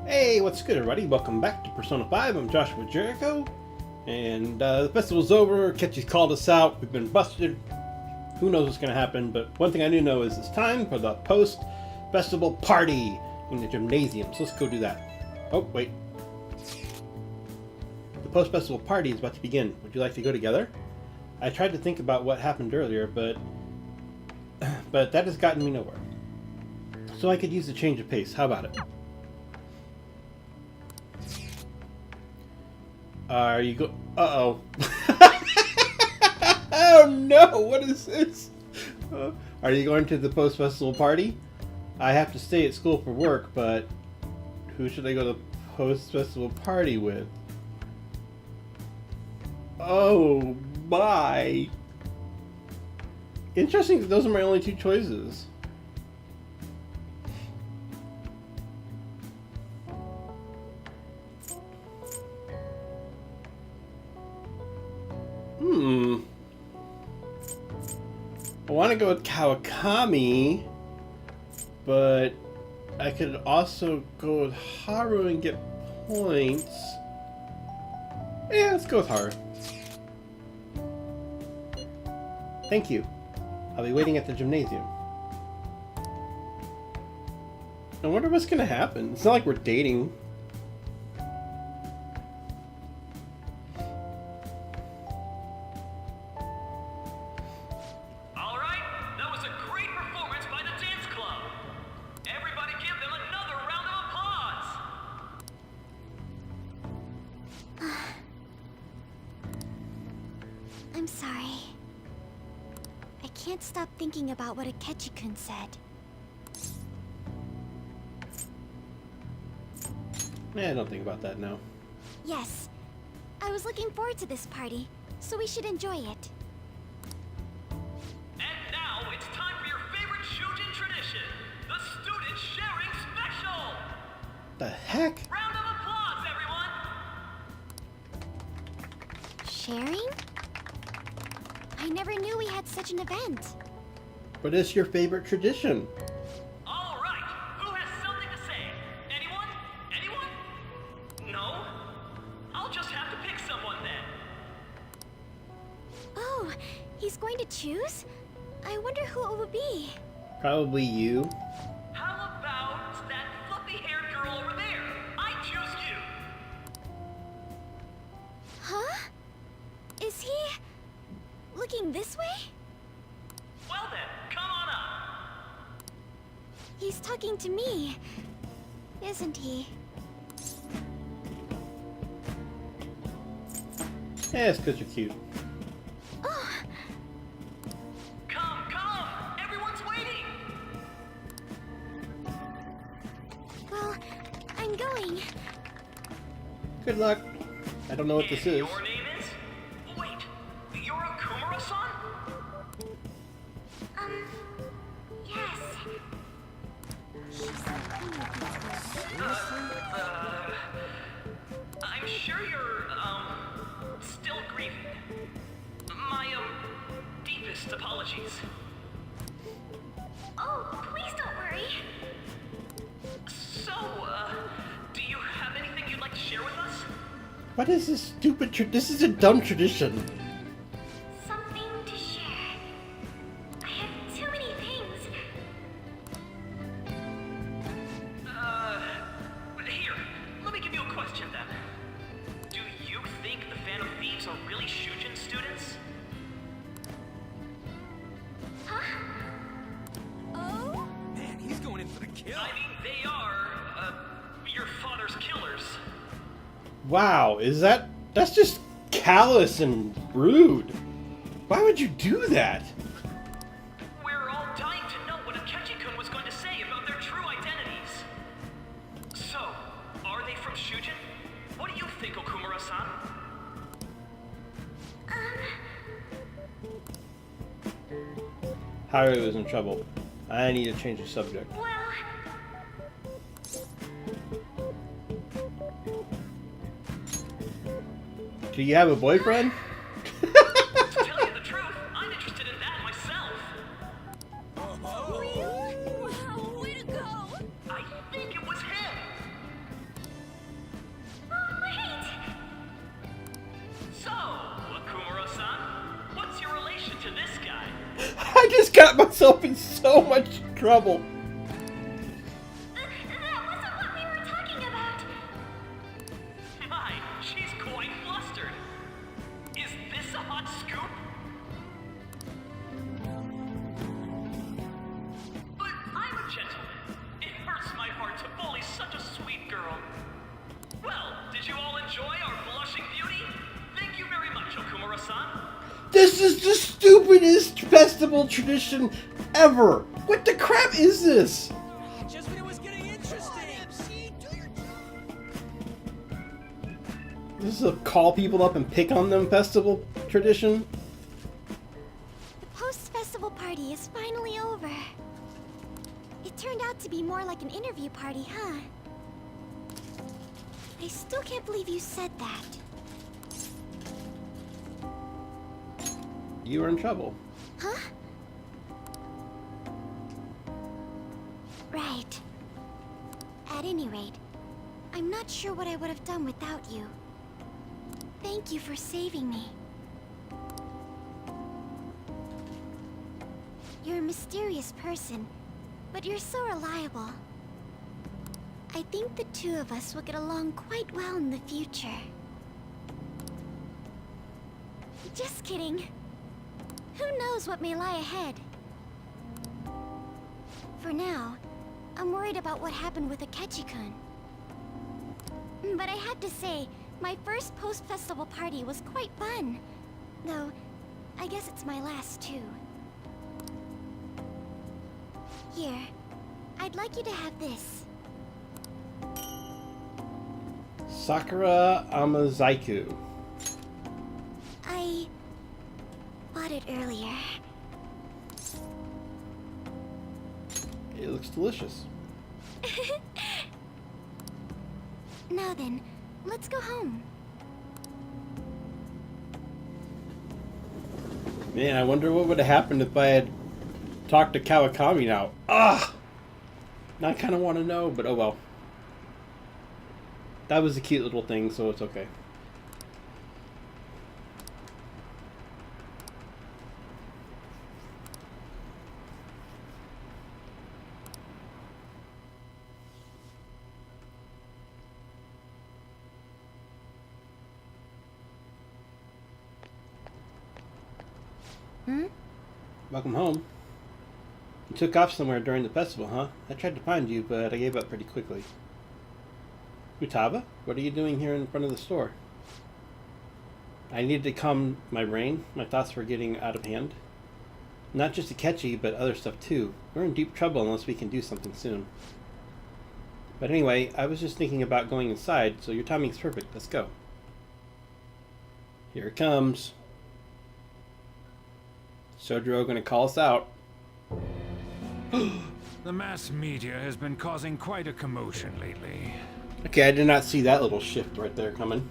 Hey, what's good, everybody? Welcome back to Persona 5. I'm Joshua Jericho. And the festival's over. Ketchy's called us out. We've been busted. Who knows what's going to happen, but one thing I do know is it's time for the post-festival party in the gymnasium. So let's go do that. Oh, wait. The post-festival party is about to begin. Would you like to go together? I tried to think about what happened earlier, but that has gotten me nowhere. So I could use a change of pace. How about it? Are you go? Uh-oh. Oh no, what is this? Are you going to the post-festival party? I have to stay at school for work, but who should I go to the post-festival party with? Oh my. Interesting that those are my only two choices. I want to go with Kawakami, but I could also go with Haru and get points. Yeah, let's go with Haru. Thank you. I'll be waiting at the gymnasium. I wonder what's going to happen. It's not like we're dating. I'm sorry. I can't stop thinking about what Akechi-kun said. I don't think about that now. Yes. I was looking forward to this party, so we should enjoy it. And now it's time for your favorite Shujin tradition, the Student Sharing Special! The heck? Round of applause, everyone! Sharing? I never knew we had such an event. What is your favorite tradition? All right, who has something to say? Anyone? Anyone? No? I'll just have to pick someone then. Oh, he's going to choose? I wonder who it would be. Probably you. How about that fluffy-haired girl over there? I choose you! Huh? Is he looking this way? Well then, come on up. He's talking to me, isn't he? Yeah, it's because you're cute. Oh, Come! Everyone's waiting! well, I'm going. Good luck. I don't know what this is. Your name is? Wait, you're a Kumura-san? Yes. I'm sure you're, still grieving. My, deepest apologies. Oh, please don't worry. So, do you have anything you'd like to share with us? What is this stupid this is a dumb tradition. Something to share. I have too many things. Here, let me give you a question then. Do you think the Fan of Thieves are really Shujin students? Huh? Oh? Man, he's going in for the kill. I mean, they are, your father's killers. Wow, that's just callous and rude. Why would you do that? We're all dying to know what Akechi-kun was going to say about their true identities. So, are they from Shujin? What do you think, Okumura-san? Haru is in trouble. I need to change the subject. Well, Do you have a boyfriend? To tell you the truth, I'm interested in that myself. really? Wow, way to go! I think it was him. himself in so much trouble. That wasn't what we were talking about. My, she's quite flustered. Is this a hot scoop? But I'm a gentleman. It hurts my heart to bully such a sweet girl. Well, did you all enjoy our blushing beauty? Thank you very much, Okumura-san. This is the stupidest festival tradition ever. What the crap is this? Just when it was getting interesting. This is a call people up and pick on them festival tradition? The post-festival party is finally over. It turned out to be more like an interview party, huh? I still can't believe you said that. You were in trouble. Huh? Right. At any rate, I'm not sure what I would have done without you. Thank you for saving me. You're a mysterious person, but you're so reliable. I think the two of us will get along quite well in the future. Just kidding. Who knows what may lie ahead? For now, I'm worried about what happened with Akechi-kun. But I have to say, my first post-festival party was quite fun. Though, I guess it's my last too. Here, I'd like you to have this. Sakura Amazaiku. I bought it earlier. It looks delicious. Now then, let's go home. Man, I wonder what would have happened if I had talked to Kawakami now. Ah! Now I kind of want to know, but oh well. That was a cute little thing, so it's okay. Welcome home. You took off somewhere during the festival, huh? I tried to find you, but I gave up pretty quickly. Futaba, what are you doing here in front of the store? I needed to calm my brain. My thoughts were getting out of hand. Not just Akechi, but other stuff too. We're in deep trouble unless we can do something soon. But anyway, I was just thinking about going inside, so your timing's perfect. Let's go. Here it comes. Sojiro gonna call us out. The mass media has been causing quite a commotion lately. Okay, I did not see that little shift right there coming.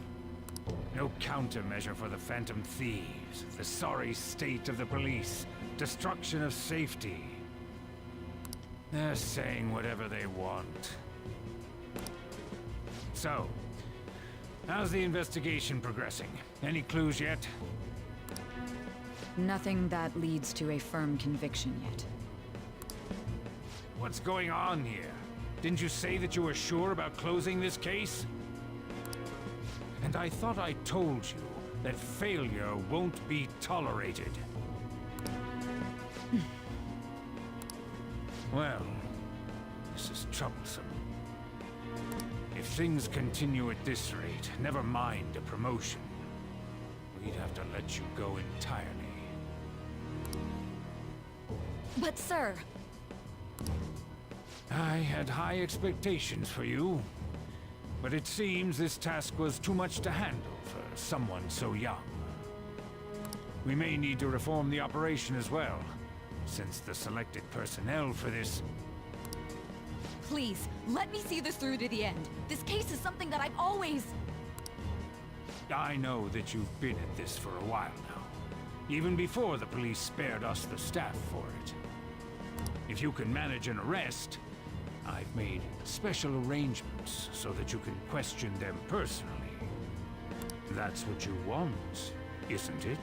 No countermeasure for the Phantom Thieves, the sorry state of the police, destruction of safety. They're saying whatever they want. So, how's the investigation progressing? Any clues yet? Nothing that leads to a firm conviction yet. What's going on here? Didn't you say that you were sure about closing this case? And I thought I told you that failure won't be tolerated. Well, this is troublesome. If things continue at this rate, never mind a promotion. We'd have to let you go entirely. But sir... I had high expectations for you, but it seems this task was too much to handle for someone so young. We may need to reform the operation as well, since the selected personnel for this... Please, let me see this through to the end. This case is something that I've always... I know that you've been at this for a while now, even before the police spared us the staff for it. If you can manage an arrest, I've made special arrangements so that you can question them personally. That's what you want, isn't it?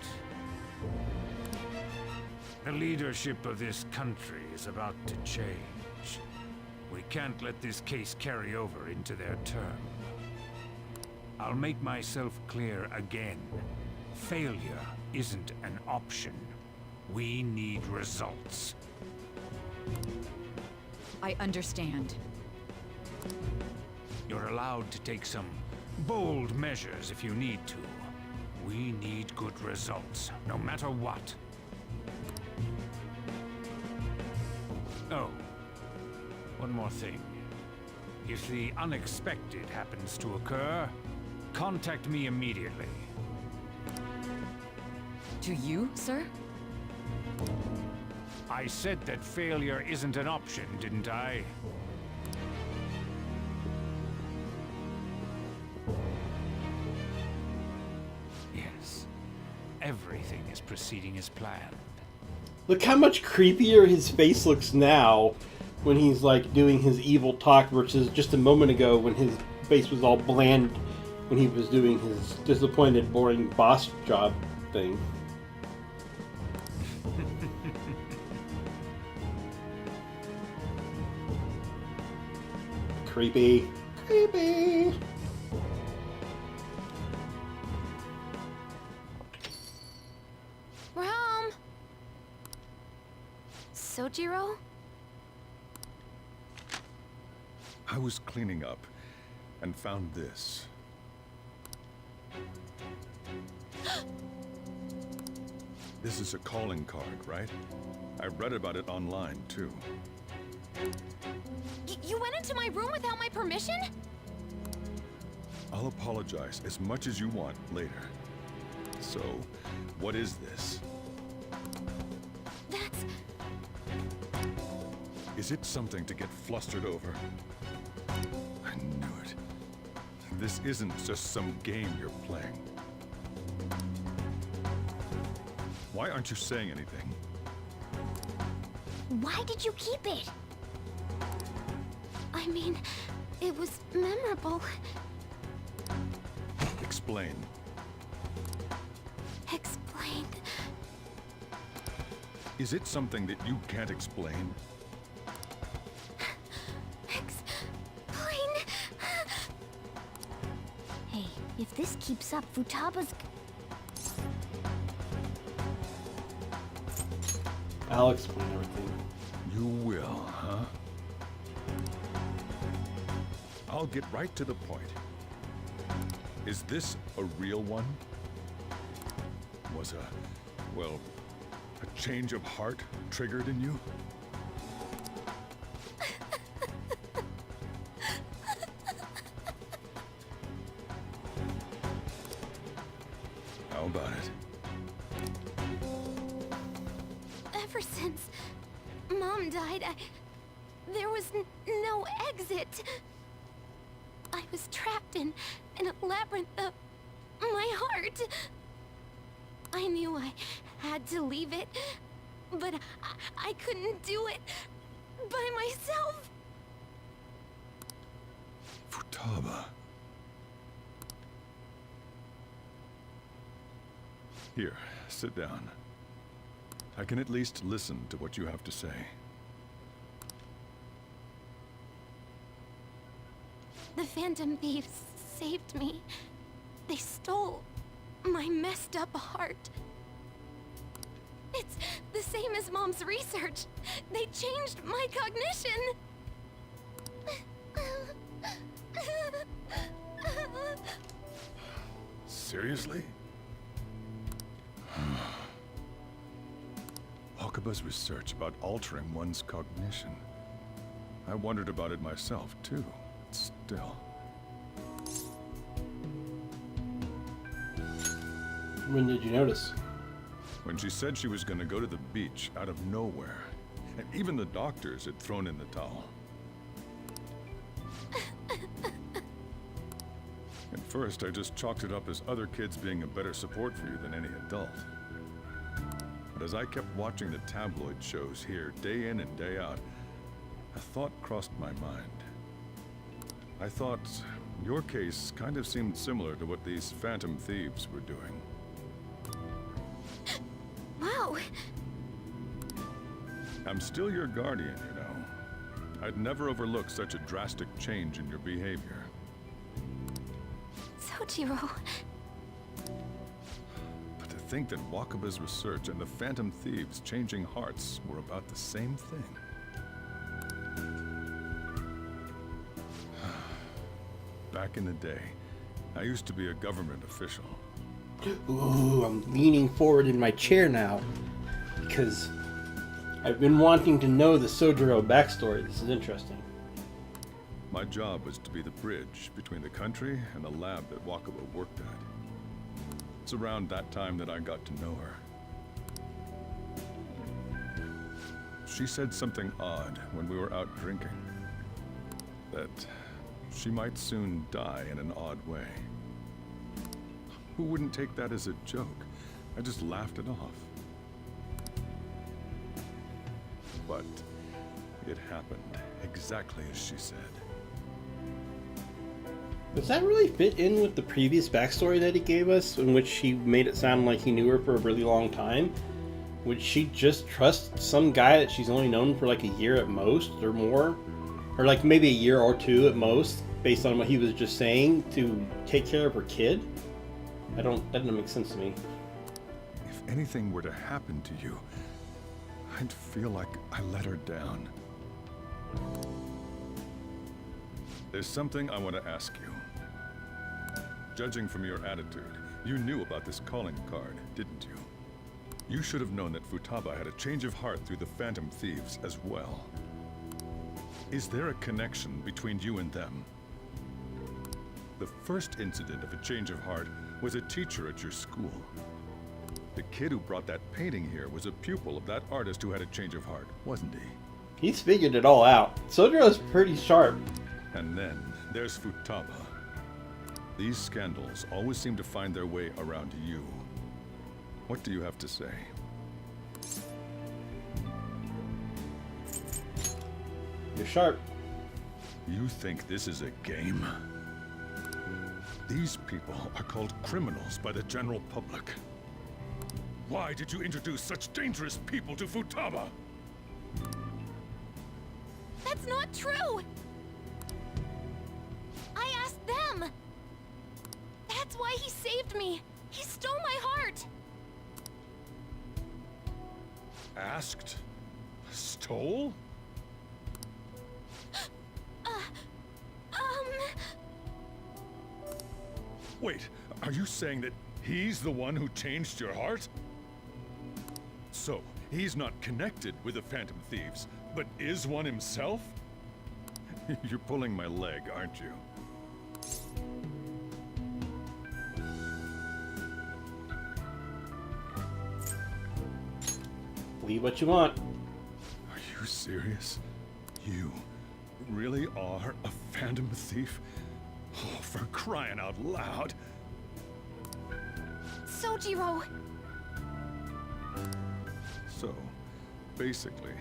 The leadership of this country is about to change. We can't let this case carry over into their term. I'll make myself clear again. Failure isn't an option. We need results. I understand. You're allowed to take some bold measures if you need to. We need good results, no matter what. Oh, one more thing. If the unexpected happens to occur, contact me immediately. To you, sir? I said that failure isn't an option, didn't I? Yes. Everything is proceeding as planned. Look how much creepier his face looks now when he's like doing his evil talk versus just a moment ago when his face was all bland when he was doing his disappointed, boring boss job thing. Creepy. Creepy. Rom! Sojiro? I was cleaning up and found this. This is a calling card, right? I read about it online, too. You went into my room without my permission? I'll apologize as much as you want later. So, what is this? That's... Is it something to get flustered over? I knew it. This isn't just some game you're playing. Why aren't you saying anything? Why did you keep it? I mean, it was memorable. Explain. Explain. Is it something that you can't explain? Explain. Hey, if this keeps up, Futaba's... I'll explain everything. You will, huh? I'll get right to the point. Is this a real one? Was a change of heart triggered in you? How about it? Ever since Mom died, there was no exit. I was trapped in a labyrinth of my heart. I knew I had to leave it, but I couldn't do it by myself. Futaba. Here, sit down. I can at least listen to what you have to say. The Phantom Thieves saved me. They stole my messed up heart. It's the same as Mom's research. They changed my cognition. Seriously? Okaba's research about altering one's cognition. I wondered about it myself, too. Still. When did you notice? When she said she was going to go to the beach out of nowhere. And even the doctors had thrown in the towel. At first, I just chalked it up as other kids being a better support for you than any adult. But as I kept watching the tabloid shows here, day in and day out, a thought crossed my mind. I thought your case kind of seemed similar to what these Phantom Thieves were doing. Wow. I'm still your guardian, you know. I'd never overlook such a drastic change in your behavior. Sojiro. But to think that Wakaba's research and the Phantom Thieves' changing hearts were about the same thing. Back in the day, I used to be a government official. Ooh, I'm leaning forward in my chair now because I've been wanting to know the Sojiro backstory. This is interesting. My job was to be the bridge between the country and the lab that Wakaba worked at. It's around that time that I got to know her. She said something odd when we were out drinking. That she might soon die in an odd way. Who wouldn't take that as a joke? I just laughed it off. But it happened exactly as she said. Does that really fit in with the previous backstory that he gave us, in which he made it sound like he knew her for a really long time? Would she just trust some guy that she's only known for like a year at most, or more? Or like maybe a year or two at most, based on what he was just saying, to take care of her kid? That doesn't make sense to me. If anything were to happen to you, I'd feel like I let her down. There's something I want to ask you. Judging from your attitude, you knew about this calling card, didn't you? You should have known that Futaba had a change of heart through the Phantom Thieves as well. Is there a connection between you and them? The first incident of a change of heart was a teacher at your school. The kid who brought that painting here was a pupil of that artist who had a change of heart, wasn't he? He's figured it all out. Sojiro's pretty sharp. And then there's Futaba. These scandals always seem to find their way around you. What do you have to say? You're sharp. You think this is a game? These people are called criminals by the general public. Why did you introduce such dangerous people to Futaba? That's not true! I asked them! That's why he saved me! He stole my heart! Asked? Stole? Wait, are you saying that he's the one who changed your heart? So, he's not connected with the Phantom Thieves, but is one himself? You're pulling my leg, aren't you? Believe what you want. Are you serious? You really are a Phantom Thief? Oh, for crying out loud! Sojiro! So, basically,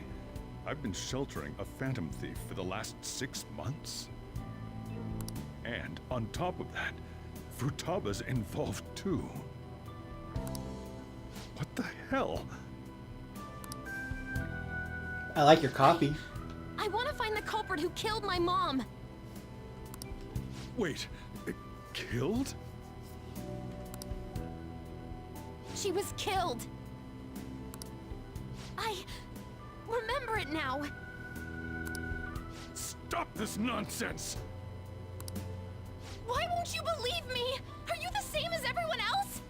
I've been sheltering a Phantom Thief for the last 6 months? And on top of that, Futaba's involved too. What the hell? I like your coffee. I want to find the culprit who killed my mom! Wait, killed? She was killed! I remember it now! Stop this nonsense! Why won't you believe me? Are you the same as everyone else?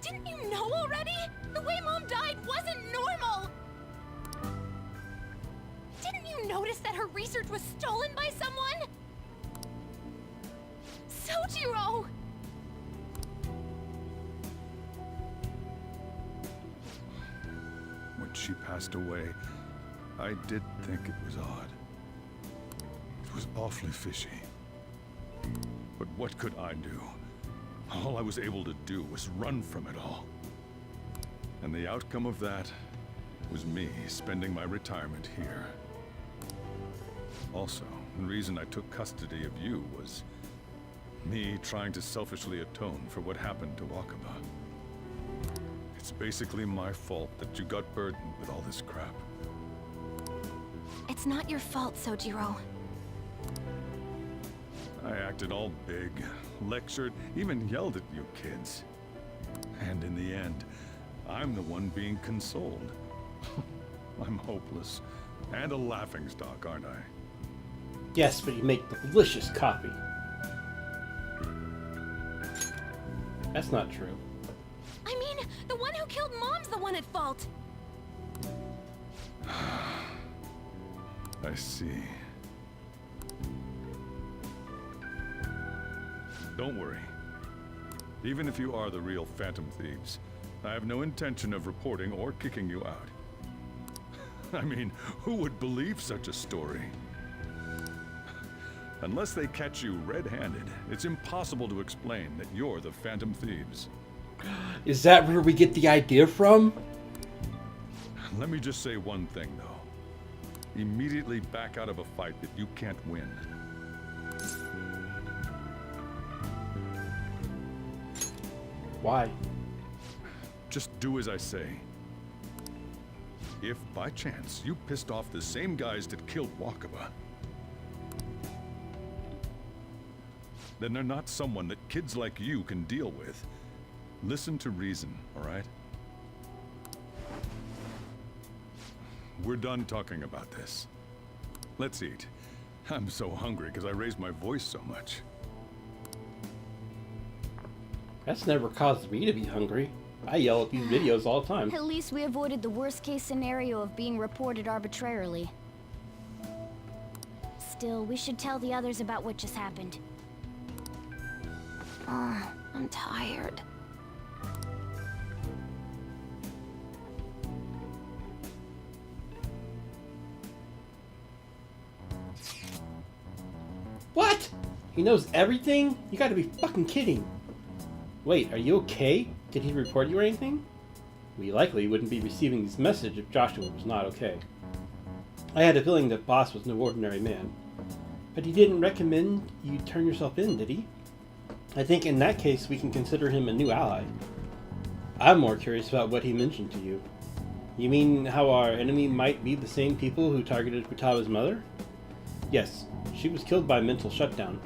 Didn't you know already? The way Mom died wasn't normal! Didn't you notice that her research was stolen by someone? Sojiro! When she passed away, I did think it was odd. It was awfully fishy. But what could I do? All I was able to do was run from it all. And the outcome of that was me spending my retirement here. Also, the reason I took custody of you was me trying to selfishly atone for what happened to Wakaba. It's basically my fault that you got burdened with all this crap. It's not your fault, Sojiro. I acted all big, lectured, even yelled at you kids. And in the end, I'm the one being consoled. I'm hopeless. And a laughingstock, aren't I? Yes, but you make delicious coffee. That's not true. I mean, the one who killed Mom's the one at fault. I see. Don't worry. Even if you are the real Phantom Thieves, I have no intention of reporting or kicking you out. I mean, who would believe such a story? Unless they catch you red-handed, it's impossible to explain that you're the Phantom Thieves. Is that where we get the idea from? Let me just say one thing, though. Immediately back out of a fight that you can't win. Why? Just do as I say. If, by chance, you pissed off the same guys that killed Wakaba, then they're not someone that kids like you can deal with. Listen to reason, all right? We're done talking about this. Let's eat. I'm so hungry because I raised my voice so much. That's never caused me to be hungry. I yell at these videos all the time. At least we avoided the worst-case scenario of being reported arbitrarily. Still, we should tell the others about what just happened. Oh, I'm tired. What? He knows everything? You gotta be fucking kidding. Wait, are you okay? Did he report you or anything? We likely wouldn't be receiving this message if Joshua was not okay. I had a feeling that Boss was no ordinary man. But he didn't recommend you turn yourself in, did he? I think in that case we can consider him a new ally. I'm more curious about what he mentioned to you. You mean how our enemy might be the same people who targeted Futaba's mother? Yes, she was killed by mental shutdown,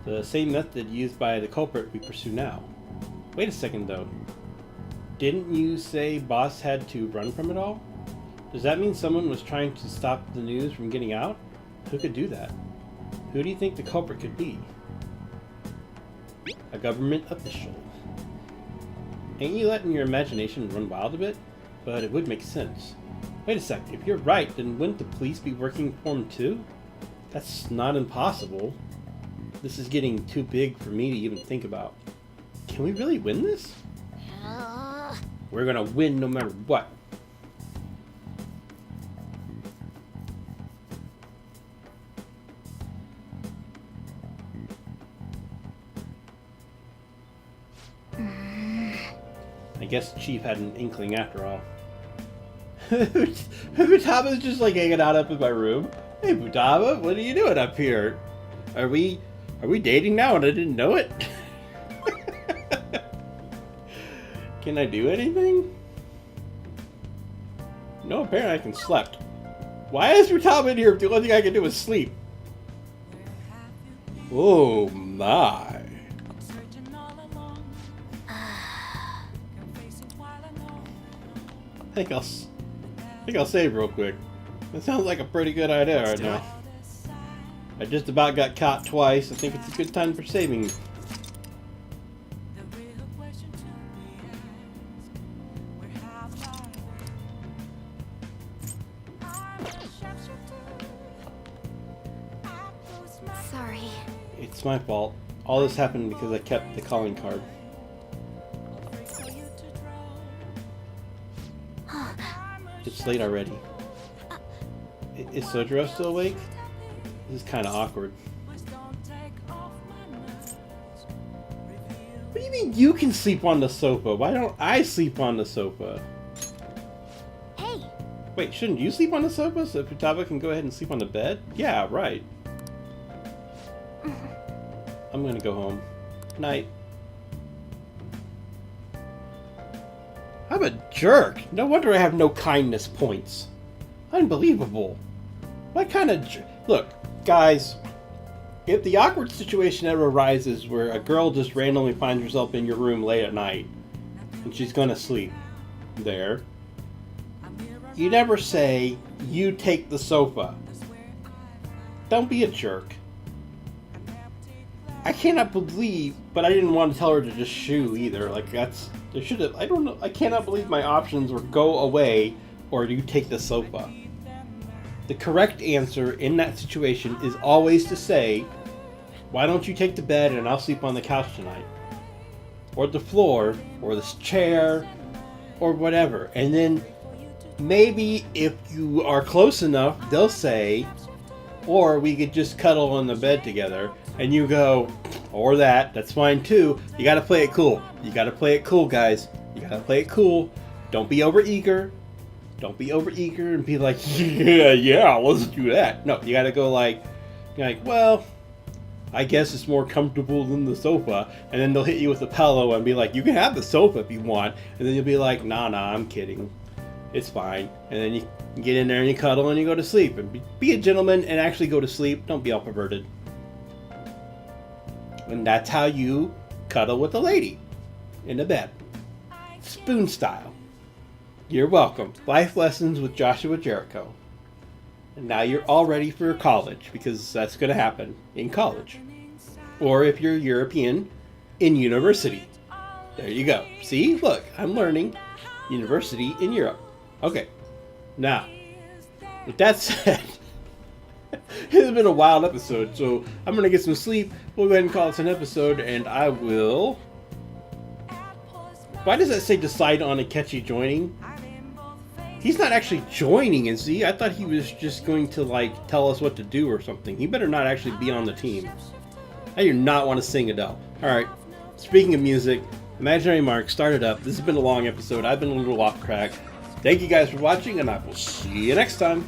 the same method used by the culprit we pursue now. Wait a second though. Didn't you say Boss had to run from it all? Does that mean someone was trying to stop the news from getting out? Who could do that? Who do you think the culprit could be? A government official. Ain't you letting your imagination run wild a bit? But it would make sense. Wait a sec, if you're right, then wouldn't the police be working for him too? That's not impossible. This is getting too big for me to even think about. Can we really win this? We're gonna win no matter what. I guess Chief had an inkling after all. Futaba's just like hanging out up in my room. Hey Futaba, what are you doing up here? Are we dating now and I didn't know it? Can I do anything? No, apparently I can slept. Why is Futaba in here if the only thing I can do is sleep? Oh my. I think I'll save real quick. That sounds like a pretty good idea right now. I just about got caught twice. I think it's a good time for saving. Sorry. It's my fault. All this happened because I kept the calling card. It's late already. Is Sojiro still awake? This is kind of awkward. What do you mean you can sleep on the sofa? Why don't I sleep on the sofa? Hey! Wait, shouldn't you sleep on the sofa so Futaba can go ahead and sleep on the bed? Yeah, right. I'm gonna go home. Night. How a jerk. No wonder I have no kindness points. Unbelievable. What kind of look, guys, if the awkward situation ever arises where a girl just randomly finds herself in your room late at night and she's gonna sleep there, you never say, you take the sofa. Don't be a jerk. I cannot believe, but I didn't want to tell her to just shoo either. Like, that's, there should have, I don't know, I cannot believe my options were go away or you take the sofa. The correct answer in that situation is always to say, why don't you take the bed and I'll sleep on the couch tonight? Or the floor, or this chair, or whatever. And then maybe if you are close enough, they'll say, or we could just cuddle on the bed together. And you go, or that's fine too. You gotta play it cool. You gotta play it cool, guys. You gotta play it cool. Don't be over eager. Don't be over eager and be like, yeah, let's do that. No, you gotta go like, well, I guess it's more comfortable than the sofa. And then they'll hit you with a pillow and be like, you can have the sofa if you want. And then you'll be like, nah, I'm kidding. It's fine. And then you get in there and you cuddle and you go to sleep. And be a gentleman and actually go to sleep. Don't be all perverted. And that's how you cuddle with a lady in the bed. Spoon style. You're welcome. Life lessons with Joshua Jericho. And now you're all ready for college, because that's going to happen in college. Or if you're European, in university. There you go. See? Look, I'm learning university in Europe. Okay. Now, with that said, it's been a wild episode, so I'm going to get some sleep. We'll go ahead and call this an episode, and I will... Why does that say decide on Akechi joining? He's not actually joining, is he? I thought he was just going to, like, tell us what to do or something. He better not actually be on the team. I do not want to sing Adele. Alright, speaking of music, Imaginary Mark started up. This has been a long episode. I've been a little off track. Thank you guys for watching, and I will see you next time.